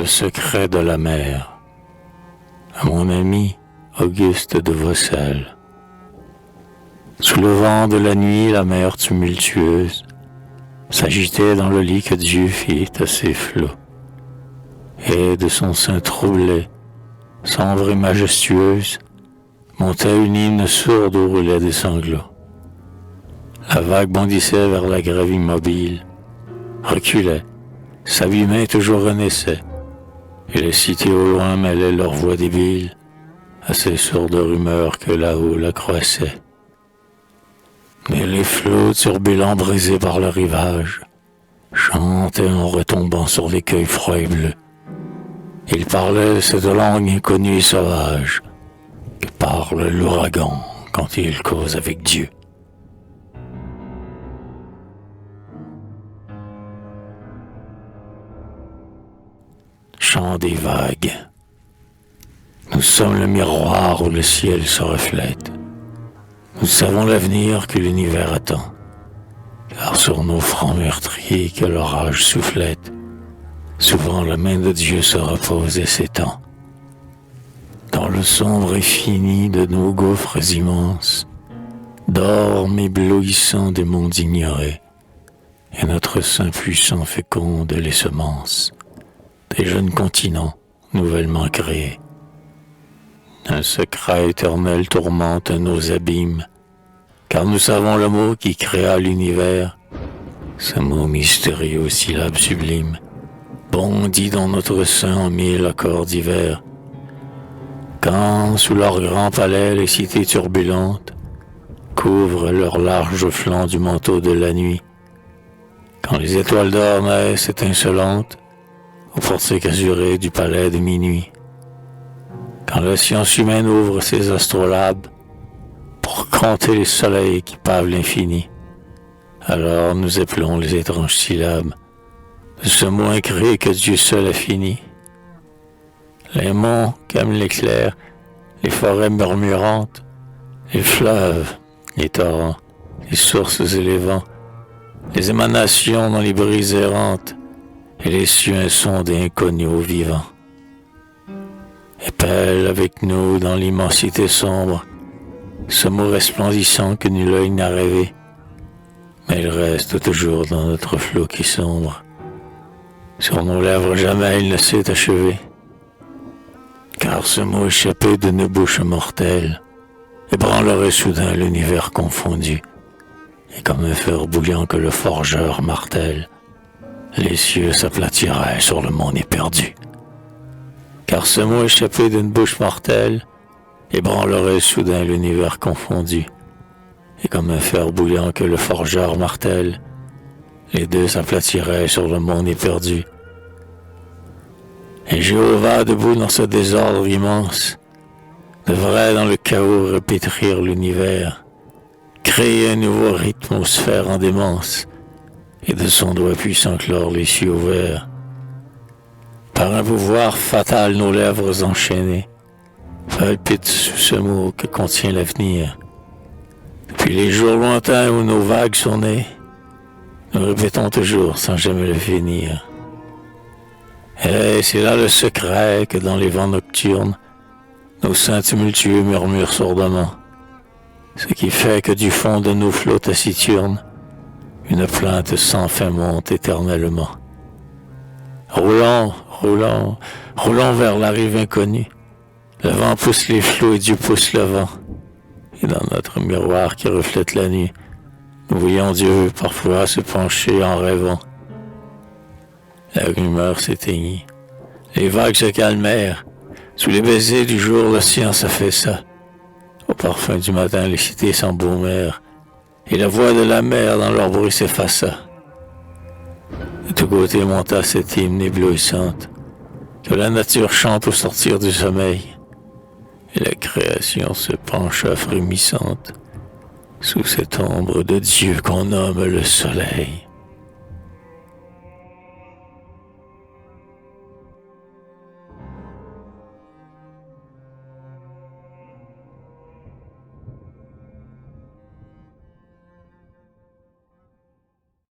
le secret de la mer à mon ami Auguste de Vaucelles. Sous le vent de la nuit, la mer tumultueuse s'agitait dans le lit que Dieu fit à ses flots, et de son sein troublé, sombre et majestueuse, montait une hymne sourde où roulaient des sanglots. La vague bondissait vers la grève immobile, reculait, s'abîmait et toujours renaissait, et les cités au loin mêlaient leur voix débile à ces sourdes rumeurs que là-haut la croissaient. Mais les flots turbulents brisés par le rivage chantaient en retombant sur l'écueil froid et bleu. Ils parlaient cette langue inconnue et sauvage que parle l'ouragan quand il cause avec Dieu. Chant des vagues. Nous sommes le miroir où le ciel se reflète. Nous savons l'avenir que l'univers attend, car sur nos fronts meurtriers que l'orage soufflette, souvent la main de Dieu se repose et s'étend. Dans le sombre infini de nos gouffres immenses, dorment éblouissant des mondes ignorés, et notre sein puissant féconde les semences des jeunes continents nouvellement créés. Un secret éternel tourmente nos abîmes, car nous savons le mot qui créa l'univers. Ce mot mystérieux aux syllabes sublimes bondit dans notre sein en mille accords divers. Quand, sous leur grand palais, les cités turbulentes couvrent leurs larges flancs du manteau de la nuit, quand les étoiles d'or naissent étincelantes au portique azuré du palais de minuit, quand la science humaine ouvre ses astrolabes pour compter les soleils qui pavent l'infini, alors nous appelons les étranges syllabes de ce mot incréé que Dieu seul a fini. Les monts comme l'éclair, les forêts murmurantes, les fleuves, les torrents, les sources et les vents, les émanations dans les brises errantes, et les cieux insondés inconnus aux vivants. Épelle avec nous dans l'immensité sombre ce mot resplendissant que nul œil n'a rêvé, mais il reste toujours dans notre flot qui sombre. Sur nos lèvres jamais il ne s'est achevé, car ce mot échappé de nos bouches mortelles ébranlerait soudain l'univers confondu, et comme un fer bouillant que le forgeur martèle, les cieux s'aplatiraient sur le monde éperdu. Car ce mot échappé d'une bouche mortelle ébranlerait soudain l'univers confondu, et comme un fer bouillant que le forgeur martèle, les deux s'aplatiraient sur le monde éperdu. Et Jéhovah, debout dans ce désordre immense, devrait dans le chaos répétrir l'univers, créer un nouveau rythme aux sphères en démence, et de son doigt puissant clore les cieux ouverts. Par un pouvoir fatal, nos lèvres enchaînées palpitent sous ce mot que contient l'avenir. Depuis les jours lointains où nos vagues sont nées, nous répétons toujours sans jamais le finir. Et c'est là le secret que dans les vents nocturnes, nos seins tumultueux murmurent sourdement, ce qui fait que du fond de nos flots taciturnes, une plainte sans fin monte éternellement. Roulons, roulons, roulons vers la rive inconnue. Le vent pousse les flots et Dieu pousse le vent. Et dans notre miroir qui reflète la nuit, nous voyons Dieu parfois se pencher en rêvant. La rumeur s'éteignit. Les vagues se calmèrent. Sous les baisers du jour, l'océan s'affaissa. Au parfum du matin, les cités s'embaumèrent. Et la voix de la mer dans leur bruit s'effaça. De tous côtés monta cette hymne éblouissante que la nature chante au sortir du sommeil, et la création se pencha frémissante sous cette ombre de Dieu qu'on nomme le soleil.